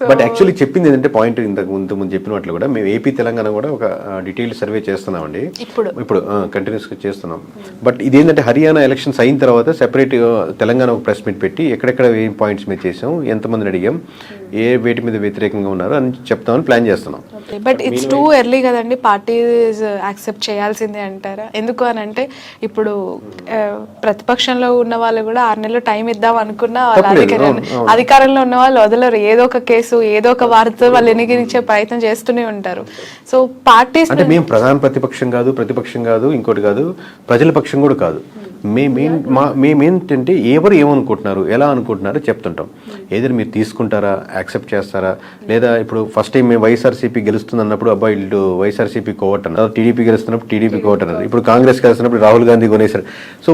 But actually చెప్పింది ఏంటంటే point ఇంతకు ముందు చెప్పిన వాటిలో కూడా మేము ఏపీ తెలంగాణ కూడా ఒక డీటెయిల్ సర్వే చేస్తున్నామండి. ఇప్పుడు కంటిన్యూస్గా చేస్తున్నాం. బట్ ఇదేంటంటే హర్యానా ఎలక్షన్స్ అయిన తర్వాత సెపరేట్ తెలంగాణ ఒక ప్రెస్ మీట్ పెట్టి ఎక్కడెక్కడ ఏం పాయింట్స్ మీద చేసాం, ఎంతమందిని అడిగాం, ఏ వేటి మీద వ్యతిరేకంగా ఉన్నారు అని చెప్తామని ప్లాన్ చేస్తున్నాం. బట్ ఇట్స్ టూ ఎర్లీ కదండి, పార్టీస్ యాక్సెప్ట్ చేయాల్సిందే అంటారా? ఎందుకు అని అంటే ఇప్పుడు ప్రతిపక్షంలో ఉన్న వాళ్ళు కూడా 6 నెలలు టైం ఇద్దాం అనుకున్నా అధికారంలో ఉన్న వాళ్ళు వదలరు. ఏదో ఒక కేసు, ఏదో ఒక వార్త వాళ్ళు ఎన్నికరించే ప్రయత్నం చేస్తూనే ఉంటారు. సో పార్టీస్ అంటే మేము ప్రధాన ప్రతిపక్షం కాదు, ఇంకోటి కాదు, ప్రజల పక్షం కూడా కాదు. మేమేంటంటే ఎవరు ఏమనుకుంటున్నారు, ఎలా అనుకుంటున్నారో చెప్తుంటాం. ఏదైనా మీరు తీసుకుంటారా, యాక్సెప్ట్ చేస్తారా, లేదా ఇప్పుడు ఫస్ట్ టైం మేము వైఎస్ఆర్సీపీ గెలుస్తుంది అన్నప్పుడు అబ్బాయి వీళ్ళు వైఎస్ఆర్సీపీ కోవట్ అన్నారు, టీడీపీ గెలుస్తున్నప్పుడు టీడీపీ కోవట్ అన్నారు, ఇప్పుడు కాంగ్రెస్ గెలుస్తున్నప్పుడు రాహుల్ గాంధీ కొనేసారు. సో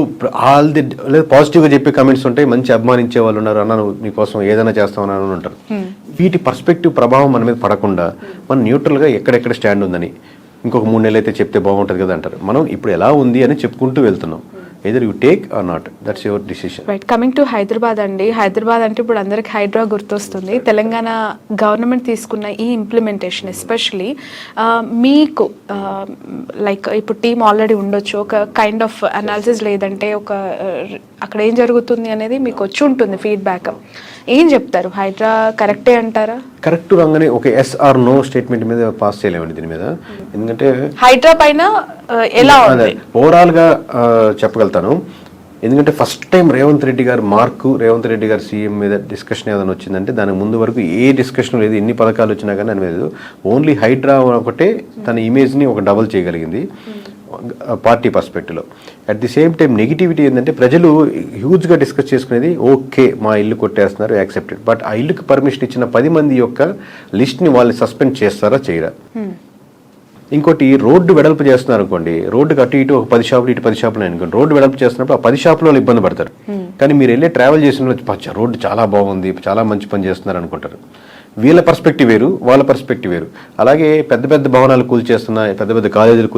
ఆల్ ది లేదా పాజిటివ్గా చెప్పే కామెంట్స్ ఉంటాయి, మంచి అభిమానించే వాళ్ళు ఉన్నారు, అన్న మీకోసం ఏదైనా చేస్తామని ఉంటారు. వీటి పర్స్పెక్టివ్ ప్రభావం మన మీద పడకుండా మనం న్యూట్రల్గా ఎక్కడెక్కడ స్టాండ్ ఉందని ఇంకొక 3 నెలలు అయితే చెప్తే బాగుంటుంది కదా అంటారు. మనం ఇప్పుడు ఎలా ఉంది అని చెప్పుకుంటూ వెళ్తున్నాం. either you take or not, that's your decision. Right, coming to Hyderabad అండి, హైదరాబాద్ అంటే ఇప్పుడు అందరికి హైడ్రా గుర్తొస్తుంది. తెలంగాణ గవర్నమెంట్ తీసుకున్న ఈ ఇంప్లిమెంటేషన్ ఎస్పెషలీ మీకు లైక్ ఇప్పుడు టీమ్ ఆల్రెడీ ఉండొచ్చు, ఒక కైండ్ ఆఫ్ అనాలిసిస్ లేదంటే ఒక అక్కడ ఏం జరుగుతుంది అనేది మీకు వచ్చి ఉంటుంది ఫీడ్బ్యాక్. ఏం చెప్తారు? హైడ్రా కరెక్టే అంటారా? కరెక్ట్ రాగానే ఒక ఎస్ ఆర్ నో స్టేట్మెంట్ మీద పాస్ చేయలేమండి దీని మీద. ఎందుకంటే హైడ్రా పైన ఎలా ఉంది ఓవరాల్ గా చెప్పగలుగుతాను. ఎందుకంటే ఫస్ట్ టైం రేవంత్ రెడ్డి గారు సీఎం మీద డిస్కషన్ ఏదైనా వచ్చిందంటే దానికి ముందు వరకు ఏ డిస్కషన్ లేదు, ఎన్ని పథకాలు వచ్చినా కానీ దాని మీద ఓన్లీ హైడ్రా ఒకటే తన ఇమేజ్ని ఒక డబుల్ చేయగలిగింది పార్టీ పర్స్పెక్టివ్లో. At the same time negativity ఏంటంటే ప్రజలు హ్యూజ్గా డిస్కస్ చేసుకునేది ఓకే మా ఇల్లు కొట్టేస్తున్నారు యాక్సెప్టెడ్, బట్ ఆ ఇల్లుకి పర్మిషన్ ఇచ్చిన 10 మంది యొక్క లిస్ట్ని వాళ్ళు సస్పెండ్ చేస్తారా చేయరా. ఇంకోటి రోడ్డు వెడల్పు చేస్తున్నారు అనుకోండి, రోడ్డుకి అటు ఇటు ఒక 10 షాపులు ఇటు 10 షాపులు అనుకోండి, రోడ్డు వెడల్పు చేస్తున్నప్పుడు ఆ 10 షాపుల వాళ్ళు ఇబ్బంది పడతారు. కానీ మీరు వెళ్ళి ట్రావెల్ చేసిన రోడ్డు చాలా బాగుంది, చాలా మంచి పని చేస్తున్నారు అనుకుంటారు. వీళ్ళ పర్స్పెక్టివ్ వేరు, వాళ్ళ పర్స్పెక్టివ్ వేరు. అలాగే పెద్ద పెద్ద భవనాలు కూల్చేస్తున్నా, పెద్ద పెద్ద కాలేజీలు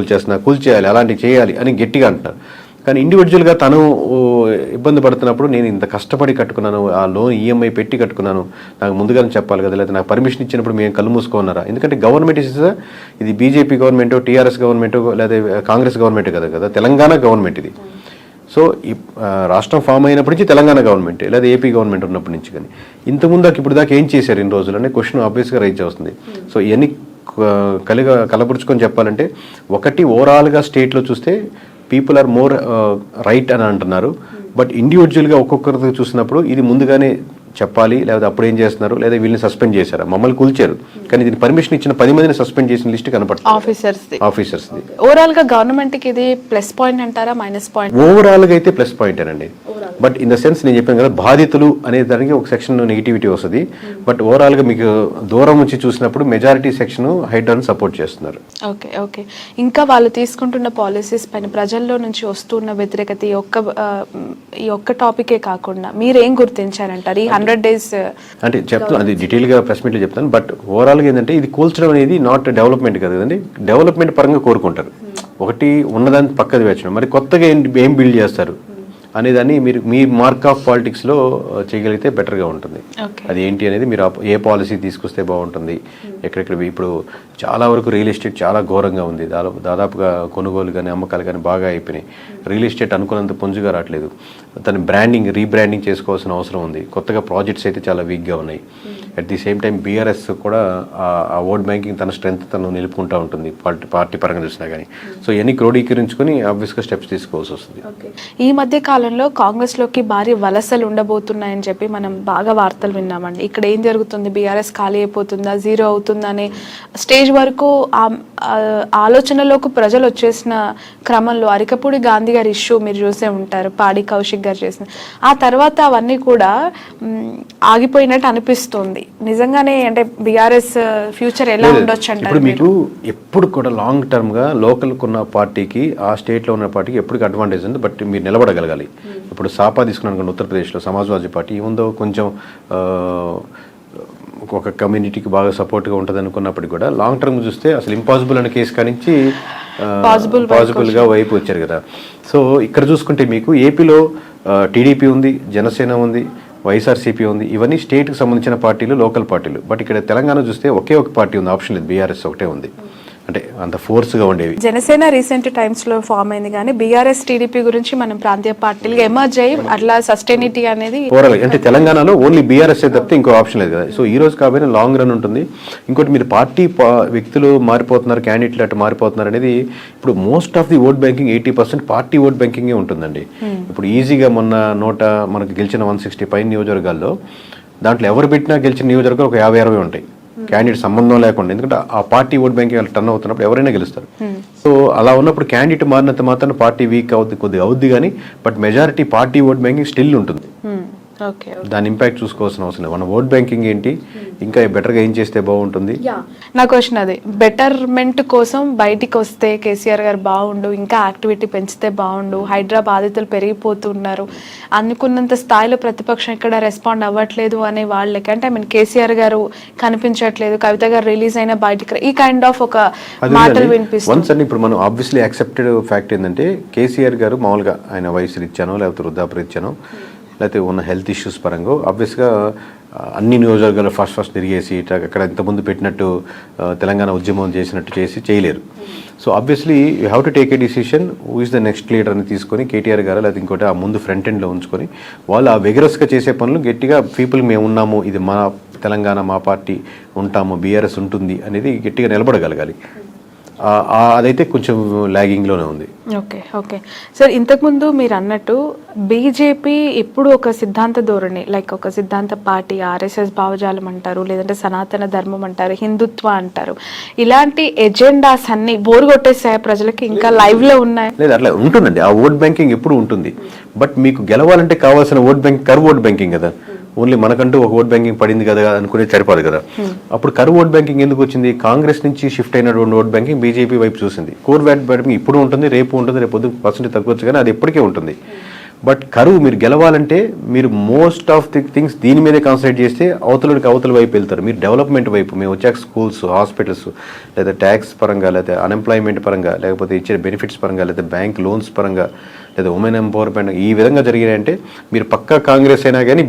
కూల్చేయాలి, అలాంటివి చేయాలి అని గట్టిగా అంటున్నారు. కానీ ఇండివిజువల్గా తను ఇబ్బంది పడుతున్నప్పుడు నేను ఇంత కష్టపడి కట్టుకున్నాను, ఆ లోన్ ఈఎంఐ పెట్టి కట్టుకున్నాను, నాకు ముందుగానే చెప్పాలి కదా, లేదా నాకు పర్మిషన్ ఇచ్చినప్పుడు మేము కళ్ళు మూసుకున్నారా. ఎందుకంటే గవర్నమెంట్ ఇది బీజేపీ గవర్నమెంట్, టీఆర్ఎస్ గవర్నమెంట్, లేదా కాంగ్రెస్ గవర్నమెంట్ కదా, తెలంగాణ గవర్నమెంట్ ఇది. సో ఈ రాష్ట్రం ఫామ్ అయినప్పటి నుంచి తెలంగాణ గవర్నమెంట్ లేదా ఏపీ గవర్నమెంట్ ఉన్నప్పటి నుంచి. కానీ ఇంతకుముందు ఇప్పుడు దాకా ఏం చేశారు ఇన్ని రోజులు అనే క్వశ్చన్ ఆబ్వియస్గా రైజ్ అవుతుంది. సో ఇవన్నీ కలబురుచుకొని చెప్పాలంటే ఒకటి ఓవరాల్గా స్టేట్లో చూస్తే పీపుల్ ఆర్ మోర్ రైట్ అని అంటున్నారు. బట్ ఇండివిజువల్గా ఒక్కొక్కరితో చూసినప్పుడు ఇది ముందుగానే చెప్పాలి, లేదా అప్పుడు ఏం చేస్తున్నారు, లేదా వీళ్ళని సస్పెండ్ చేశారు, మమ్మల్ని కూల్చారు, కానీ దీనికి పర్మిషన్ ఇచ్చిన 10 మందిని సస్పెండ్ చేసిన లిస్ట్ కనపడుతుంది ఆఫీసర్స్. ఓవరాల్ గా గవర్నమెంట్ కి ఇది ప్లస్ పాయింట్ అంటారా మైనస్ పాయింట్? ఓవరాల్ గా అయితే ప్లస్ పాయింట్ అండి. బట్ ఇన్ ద సెన్స్ నేను చెప్పాను కదా, బాధితులు అనే దానికి ఒక సెక్షన్ నెగిటివిటీ వస్తుంది. బట్ ఓవరాల్ గా మీకు దూరం నుంచి చూసినప్పుడు మెజారిటీ సెక్షన్ హైడ్రాను సపోర్ట్ చేస్తున్నారు. ఓకే. ఇంకా వాళ్ళు తీసుకుంటున్న పాలసీస్ పైన ప్రజల్లో నుంచి వస్తున్న వ్యతిరేకత ఈ ఒక్క టాపికే కాకుండా మీరేం గుర్తించారంటారు ఈ 100 days? అంటే చెప్తాను, అది డీటెయిల్ గా ప్రెస్ మీట్ లో చెప్తాను. బట్ ఓవరాల్ గా ఏంటంటే ఇది కూల్చడం అనేది నాట్ డెవలప్మెంట్ కదా కదండి. డెవలప్మెంట్ పరంగా కోరుకుంటారు, ఒకటి ఉన్నదాన్ని పక్కది వేర్చడం, మరి కొత్తగా ఏం బిల్డ్ చేస్తారు అనేదాన్ని మీరు మీ మార్క్ ఆఫ్ పాలిటిక్స్లో చేయగలిగితే బెటర్గా ఉంటుంది. అది ఏంటి అనేది మీరు ఏ పాలసీ తీసుకొస్తే బాగుంటుంది, ఎక్కడెక్కడ. ఇప్పుడు చాలా వరకు రియల్ ఎస్టేట్ చాలా ఘోరంగా ఉంది, దాదాపుగా కొనుగోలు కానీ అమ్మకాలు కానీ బాగా అయిపోయినాయి. రియల్ ఎస్టేట్ అనుకున్నంత పుంజుగా రావట్లేదు. తన రీబ్రాండింగ్ చేసుకోవాల్సిన అవసరం ఉంది. కొత్తగా ప్రాజెక్ట్స్ అయితే చాలా వీక్గా ఉన్నాయి. At the same time BRS కూడా ఆ ఓట్ బ్యాంకింగ్ తన స్ట్రెంత్ తను నిలుపుకుంటూ ఉంటుంది పార్టీ పరంగా చూసినా కానీ. సో ఇవన్నీ క్రోడీకరించుకొని ఆబ్వియస్గా స్టెప్స్ తీసుకోవాల్సి వస్తుంది. ఈ మధ్య కాలంలో కాంగ్రెస్ లోకి భారీ వలసలు ఉండబోతున్నాయని చెప్పి మనం బాగా వార్తలు విన్నామండి. ఇక్కడ ఏం జరుగుతుంది, బీఆర్ఎస్ ఖాళీ అయిపోతుందా, జీరో అవుతుందా అనే స్టేజ్ వరకు ఆలోచనలోకి ప్రజలు వచ్చేసిన క్రమంలో అరికపూడి గాంధీ గారి ఇష్యూ మీరు చూసే ఉంటారు, పాడి కౌశిక్ గారు చేసిన ఆ తర్వాత అవన్నీ కూడా ఆగిపోయినట్టు అనిపిస్తుంది. నిజంగానే అంటే బీఆర్ఎస్ ఫ్యూచర్ ఎలా ఉండొచ్చు అంటారు? ఇప్పుడు మీకు ఎప్పుడు కూడా లాంగ్ టర్మ్ గా లోకల్ ఉన్న పార్టీకి ఆ స్టేట్ లో ఉన్న పార్టీకి ఎప్పటికీ అడ్వాంటేజ్ ఉంది. బట్ మీరు నిలబడగలగాలి. ఇప్పుడు సాపా తీసుకున్నాను ఉత్తరప్రదేశ్లో సమాజ్వాదీ పార్టీ ఉందో కొంచెం ఒక కమ్యూనిటీకి బాగా సపోర్ట్గా ఉంటుంది అనుకున్నప్పటికీ కూడా లాంగ్ టర్మ్ చూస్తే అసలు ఇంపాసిబుల్ అనే కేసు కానించి పాసిబుల్గా వైపు వచ్చారు కదా. సో ఇక్కడ చూసుకుంటే మీకు ఏపీలో టీడీపీ ఉంది, జనసేన ఉంది, వైఎస్ఆర్సీపీ ఉంది, ఇవన్నీ స్టేట్కి సంబంధించిన పార్టీలు, లోకల్ పార్టీలు. బట్ ఇక్కడ తెలంగాణ చూస్తే ఒకే ఒక పార్టీ ఉంది, ఆప్షన్ లేదు, బీఆర్ఎస్ ఒకటే ఉంది, అంటే అంత ఫోర్స్గా ఉండేవి. జనసేన రీసెంట్ టైమ్స్లో ఫామ్ అయింది, కానీ బీఆర్ఎస్ టీడీపీ గురించి మనం ప్రాంతీయ పార్టీలుగా ఎమర్జ్ అయ్యి అట్లా సస్టైనిటీ అనేది ఓవరాల్ అంటే తెలంగాణలో ఓన్లీ బీఆర్ఎస్ తప్పితే ఇంకో ఆప్షన్ లేదు కదా. సో ఈ రోజు కాబట్టి లాంగ్ రన్ ఉంటుంది. ఇంకోటి మీరు పార్టీ వ్యక్తులు మారిపోతున్నారు, క్యాండిడేట్లు అటు మారిపోతున్నారు అనేది ఇప్పుడు most of the vote banking 80% party vote బ్యాంకింగే ఉంటుందండి. ఇప్పుడు ఈజీగా మొన్న మనకు గెలిచిన 160 పైన నియోజకవర్గాల్లో దాంట్లో ఎవరు పెట్టినా గెలిచిన నియోజకవర్గాలు ఒక 50-60 ఉంటాయి, క్యాండిడేట్ సంబంధం లేకుండా. ఎందుకంటే ఆ పార్టీ ఓట్ బ్యాంకింగ్ టర్న్ అవుతున్నప్పుడు ఎవరైనా గెలుస్తారు. సో అలా ఉన్నప్పుడు క్యాండిడేట్ మారినంత మాత్రం పార్టీ వీక్ అవుద్ది, కొద్దిగా అవుద్ది, కానీ but majority party vote banking still ఉంటుంది. దాని ఇంపాక్ట్ చూసుకోవాల్సిన అవసరం లేదు. మన ఓట్ బ్యాంకింగ్ ఏంటి, ఇంకా బెటర్గా ఏం చేస్తే బాగుంటుంది. నా క్వశ్చన్ అది, బెటర్మెంట్ కోసం బయటికి వస్తే కేసీఆర్ గారు బాగుండు, ఇంకా యాక్టివిటీ పెంచితే బాగుండు, హైడ్రా బాధితులు పెరిగిపోతున్నారు, అనుకున్నంత స్థాయిలో ప్రతిపక్షం ఇక్కడ రెస్పాండ్ అవ్వట్లేదు అనే వాళ్ళకి, అంటే ఐ మీన్ కేసీఆర్ గారు కనిపించట్లేదు, కవిత గారు రిలీజ్ అయిన బయటికి, ఈ కైండ్ ఆఫ్ ఒక మాటలు వినిపిస్తుంది. ఇప్పుడు మనం ఆబ్వియస్లీ యాక్సెప్టెడ్ ఫ్యాక్ట్ ఏంటంటే కేసీఆర్ గారు మామూలుగా ఆయన వయసు రీత్యానో లేకపోతే వృద్ధాప్య రీత్యానో లేకపోతే ఉన్న హెల్త్ ఇష్యూస్ పరంగా ఆబ్వియస్గా అన్ని నియోజకవర్గాలు ఫస్ట్ తిరిగేసి అక్కడ ఇంతకుముందు పెట్టినట్టు తెలంగాణ ఉద్యమం చేసినట్టు చేయలేరు. So obviously you have to take a decision, who is the next leader అని తీసుకొని కేటీఆర్ గారు లేకపోతే ఇంకోటి ఆ ముందు ఫ్రంట్ ఎండ్లో ఉంచుకొని వాళ్ళు ఆ వెగరస్గా చేసే పనులు గట్టిగా పీపుల్ మేము ఉన్నాము, ఇది మా తెలంగాణ, మా పార్టీ ఉంటాము, బీఆర్ఎస్ ఉంటుంది అనేది గట్టిగా నిలబడగలగాలి. అదైతే కొంచెం లాగింగ్లోనే ఉంది. ఓకే సార్, ఇంతకుముందు మీరు అన్నట్టు బీజేపీ ఎప్పుడు ఒక సిద్ధాంత ధోరణి, లైక్ ఒక సిద్ధాంత పార్టీ, ఆర్ఎస్ఎస్ భావజాలం అంటారు, లేదంటే సనాతన ధర్మం అంటారు, హిందుత్వ అంటారు, ఇలాంటి ఎజెండాస్ అన్ని బోర్ కొట్టేసాయి ప్రజలకి, ఇంకా లైవ్ లో ఉన్నాయి? లేదు, అట్లా ఉంటుందండి. ఆ ఓట్ బ్యాంకింగ్ ఎప్పుడు ఉంటుంది. బట్ మీకు గెలవాలంటే కావాల్సిన vote bank curve vote banking కదా. ఓన్లీ మనకంటూ ఒక ఓట్ బ్యాంకింగ్ పడింది కదా అనుకునే సరిపోదు కదా. అప్పుడు కరువు ఓట్ బ్యాంకింగ్ ఎందుకు వచ్చింది? కాంగ్రెస్ నుంచి షిఫ్ట్ అయినటువంటి ఓట్ బ్యాంకింగ్ బీజేపీ వైపు చూసింది. కోర్ ఓట్ బ్యాంకింగ్ ఇప్పుడు ఉంటుంది, రేపు ఉంటుంది, రేపు పొద్దున పర్సెంట్ తగ్గొచ్చు, కానీ అది ఎప్పటికే ఉంటుంది. బట్ కరువు మీరు గెలవాలంటే మీరు మోస్ట్ ఆఫ్ ది థింగ్స్ దీని మీదే కాన్సన్ట్రేట్ చేస్తే అవతల వైపు వెళ్తారు. మీరు డెవలప్మెంట్ వైపు, మేము వచ్చాక స్కూల్స్, హాస్పిటల్స్, లేదా ట్యాక్స్ పరంగా, లేదా అన్ఎంప్లాయ్మెంట్ పరంగా, లేకపోతే ఇచ్చే బెనిఫిట్స్ పరంగా, లేదా బ్యాంక్ లోన్స్ పరంగా, లేదా ఉమెన్ ఎంపవర్మెంట్, ఈ విధంగా జరిగాయంటే మీరు పక్కా కాంగ్రెస్ అయినా కానీ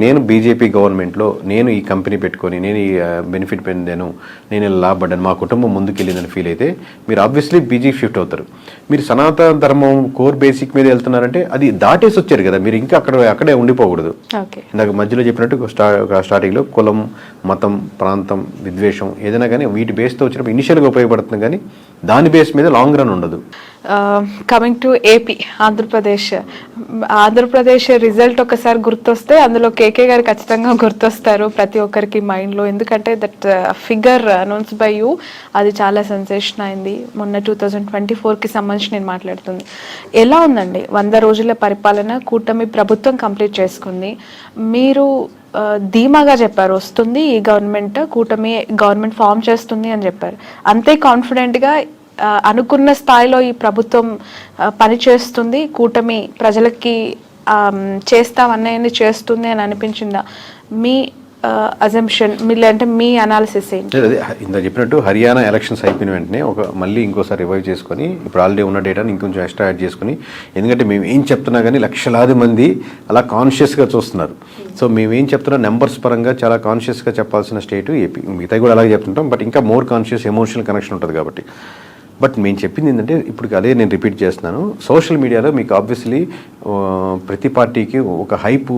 నేను బీజేపీ గవర్నమెంట్లో నేను ఈ కంపెనీ పెట్టుకొని నేను ఈ బెనిఫిట్ పొందాను, నేను ఇలా లాభపడ్డాను, మా కుటుంబం ముందుకెళ్ళిందని ఫీల్ అయితే మీరు ఆబ్వియస్లీ బీజేపీ షిఫ్ట్ అవుతారు. మీరు సనాతన ధర్మం కోర్ బేసిక్ మీద వెళ్తున్నారంటే అది దాటేసి వచ్చారు కదా, మీరు ఇంకా అక్కడే ఉండిపోకూడదు. ఇందాక మధ్యలో చెప్పినట్టు స్టార్టింగ్లో కులం, మతం, ప్రాంతం, విద్వేషం ఏదైనా కానీ వీటి బేస్తో వచ్చినప్పుడు ఇనిషియల్గా ఉపయోగపడుతుంది, కానీ దాని బేస్ మీద లాంగ్ రన్ ఉండదు. Coming to AP, Andhra Pradesh result ఒకసారి గుర్తొస్తే అందులో కేకే గారు ఖచ్చితంగా గుర్తొస్తారు ప్రతి ఒక్కరికి మైండ్లో. ఎందుకంటే that figure announce by you, అది చాలా సెన్సేషన్ అయింది. మొన్న 2024కి సంబంధించి నేను మాట్లాడుతుంది. ఎలా ఉందండి 100 రోజుల పరిపాలన? కూటమి ప్రభుత్వం కంప్లీట్ చేసుకుంది. మీరు ధీమాగా చెప్పారు, వస్తుంది ఈ గవర్నమెంట్, కూటమి గవర్నమెంట్ ఫామ్ చేస్తుంది అని చెప్పారు. అంతే కాన్ఫిడెంట్గా అనుకున్న స్థాయిలో ఈ ప్రభుత్వం పనిచేస్తుంది, కూటమి ప్రజలకి చేస్తామన్నది చేస్తుంది అని అనిపించిందా? మీ అజంప్షన్, అంటే మీ అనాలిసిస్ ఏంటి? ఇంత చెప్పినట్టు హర్యానా ఎలక్షన్స్ అయిపోయిన వెంటనే మళ్ళీ ఇంకోసారి రివైవ్ చేసుకొని ఇప్పుడు ఆల్రెడీ ఉన్న డేటాని ఇంకొంచెం ఎక్స్ట్రా యాడ్ చేసుకుని, ఎందుకంటే మేము ఏం చెప్తున్నా కానీ లక్షలాది మంది అలా కాన్షియస్గా చూస్తున్నారు. సో మేము ఏం చెప్తున్నా నెంబర్స్ పరంగా చాలా కాన్షియస్గా చెప్పాల్సిన స్టేట్ ఏపీ. మిగతా కూడా అలాగే చెప్తుంటాం, బట్ ఇంకా మోర్ కాన్షియస్ ఎమోషనల్ కనెక్షన్ ఉంటుంది కాబట్టి. బట్ మేము చెప్పింది ఏంటంటే ఇప్పుడు అదే నేను రిపీట్ చేస్తున్నాను, సోషల్ మీడియాలో మీకు ఆబ్వియస్లీ ప్రతి పార్టీకి ఒక హైప్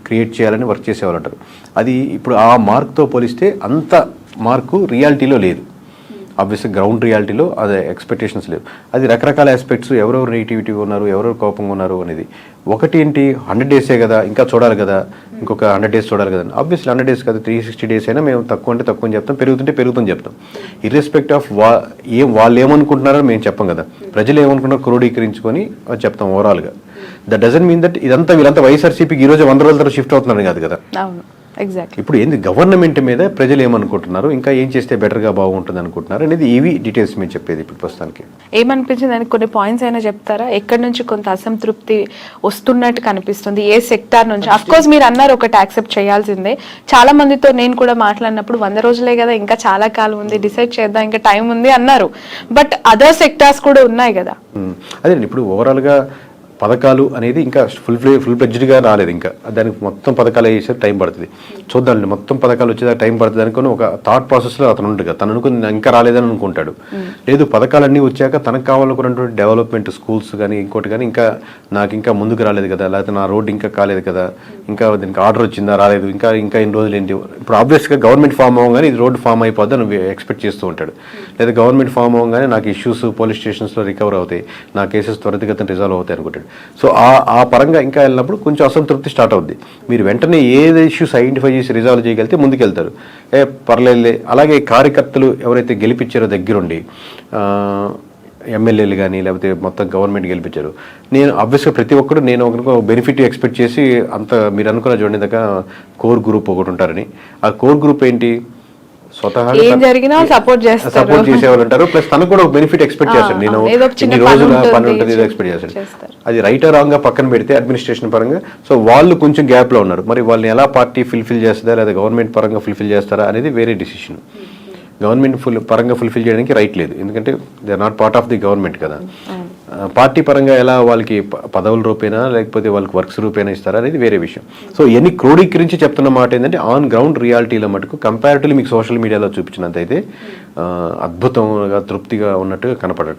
క్రియేట్ చేయాలని వర్క్ చేసేవాళ్ళు అంటారు. అది ఇప్పుడు ఆ మార్క్తో పోలిస్తే అంత మార్కు రియాలిటీలో లేదు. ఆబ్వియస్లీ గ్రౌండ్ రియాలిటీలో అదే ఎక్స్పెక్టేషన్స్ లేవు. అది రకరకాల ఆస్పెక్ట్స్, ఎవరెవరు నెగిటివిటీగా ఉన్నారు, ఎవరెవరు కోపంగా ఉన్నారు అనేది. ఒకటి ఏంటి, 100 డేసే కదా, ఇంకా చూడాలి కదా, ఇంకొక 100 డేస్ చూడాలి కదా. ఆబ్వియస్లీ 100 డేస్ కదా, 360 డేస్ అయినా మేము తక్కువ అంటే తక్కువ అని చెప్తాం, పెరుగుతుంటే పెరుగుతుందని చెప్తాం. ఇర్రెస్పెక్ట్ ఆఫ్ వాళ్ళు ఏమనుకుంటున్నారో మేము చెప్పం కదా, ప్రజలు ఏమనుకుంటున్నారో క్రోడీకరించుకొని చెప్తాం ఓవరాల్గా. దట్ డజంట్ మీన్ దట్ వీళ్ళంతా వైఎస్ఆర్సీపీకి ఈరోజు 100 రోజుల తర్వాత షిఫ్ట్ అవుతున్నారు కాదు కదా. ఇప్పుడు ఏంది గవర్నమెంట్ మీద ప్రజలు ఏమనుకుంటున్నారు, ఇంకా ఏం చేస్తే బెటర్గా బాగుంటుంది అనుకుంటున్నారు అనేది ఇవి డీటెయిల్స్ మేము చెప్పేది. ఇప్పుడు ప్రస్తుతానికి ఏమనిపించింది అని కొన్ని పాయింట్స్ అయినా చెప్తారా? ఎక్కడి నుంచి కొంత అసంతృప్తి వస్తున్నట్టు కనిపిస్తుంది, ఏ సెక్టార్ నుంచి? అఫ్ కోర్స్ మీరు అన్నారు ఒకటి యాక్సెప్ట్ చేయాల్సిందే. చాలా మందితో నేను కూడా మాట్లాడినప్పుడు 100 రోజులే కదా, ఇంకా చాలా కాలం ఉంది, డిసైడ్ చేద్దాం, ఇంకా టైం ఉంది అన్నారు. బట్ అదర్ సెక్టార్స్ కూడా ఉన్నాయి కదా. అదే ఇప్పుడు ఓవరాల్గా పథకాలు అనేది ఇంకా ఫుల్ ఫ్లెడ్జ్డ్గా రాలేదు. ఇంకా దానికి మొత్తం పథకాలు వేసే టైం పడుతుంది. చూద్దాండి, మొత్తం పథకాలు వచ్చేదాకా టైం పడుతుంది అనుకుని ఒక థాట్ ప్రాసెస్లో అతను ఉంటుంది. తను అనుకుని ఇంకా రాలేదని అనుకుంటాడు. లేదు, పథకాలన్నీ వచ్చాక తనకు కావాలనుకున్నటువంటి డెవలప్మెంట్ స్కూల్స్ కానీ ఇంకోటి కానీ ఇంకా నాకు ఇంకా ముందుకు రాలేదు కదా, లేకపోతే నా రోడ్డు ఇంకా కాలేదు కదా, ఇంకా దీనికి ఆర్డర్ వచ్చిందా రాలేదు, ఇంకా ఇన్ని రోజులు ఏంటి. ఇప్పుడు ఆబ్వియస్గా గవర్నమెంట్ ఫామ్ అవ్వగానే ఇది రోడ్డు ఫామ్ అయిపోద్ది అని ఎక్స్పెక్ట్ చేస్తూ ఉంటాడు. లేదా గవర్నమెంట్ ఫామ్ అవ్వగానే నాకు ఇష్యూస్ పోలీస్ స్టేషన్స్లో రికవర్ అవుతాయి, నా కేసెస్ త్వరితగతిన రిజాల్వ్ అవుతాయి అనుకుంటాడు. సో ఆ పరంగా ఇంకా వెళ్ళినప్పుడు కొంచెం అసంతృప్తి స్టార్ట్ అవుద్ది. మీరు వెంటనే ఏది ఇష్యూస్ ఐడెంటిఫై చేసి రిజాల్వ్ చేయగలిగితే ముందుకెళ్తారు. పర్లేదులే. అలాగే కార్యకర్తలు ఎవరైతే గెలిపించారో దగ్గరుండి ఎమ్మెల్యేలు కానీ లేకపోతే మొత్తం గవర్నమెంట్ గెలిపించారు, నేను ఆబ్వియస్గా ప్రతి ఒక్కరు నేను ఒక బెనిఫిట్ ఎక్స్పెక్ట్ చేసి అంత మీరు అనుకున్న చూడండి దాకా కోర్ గ్రూప్ ఒకటి ఉంటారని. ఆ కోర్ గ్రూప్ ఏంటి, స్వతహాగా సపోర్ట్ చేసేవాళ్ళు ఉంటారు. ప్లస్ తనకు కూడా ఒక బెనిఫిట్ ఎక్స్పెక్ట్ చేస్తాడు. నేను ఇన్ని రోజుల పని ఉంటుంది ఏదో ఎక్స్పెక్ట్ చేస్తాడు. అది రైట్ ఆర్ రాంగ్ గా పక్కన పెడితే అడ్మినిస్ట్రేషన్ పరంగా సో వాళ్ళు కొంచెం గ్యాప్ లో ఉన్నారు. మరి వాళ్ళని ఎలా పార్టీ ఫుల్ఫిల్ చేస్తుందా లేదా గవర్నమెంట్ పరంగా ఫుల్ఫిల్ చేస్తారా అనేది వేరే డిసిషన్. గవర్నమెంట్ పరంగా ఫుల్ఫిల్ చేయడానికి రైట్ లేదు, ఎందుకంటే they are not part of the government కదా. పార్టీ పరంగా ఎలా వాళ్ళకి పదవుల రూపేనా లేకపోతే వాళ్ళకి వర్క్స్ రూపేనా ఇస్తారా అనేది వేరే విషయం. సో ఎన్ని క్రోడీకరించి చెప్తున్న మాట ఏంటంటే ఆన్ గ్రౌండ్ రియాలిటీలో మటుకు కంపారిటివ్లీ మీకు సోషల్ మీడియాలో చూపించినంత అయితే అద్భుతంగా తృప్తిగా ఉన్నట్టుగా కనపడట్లేదు.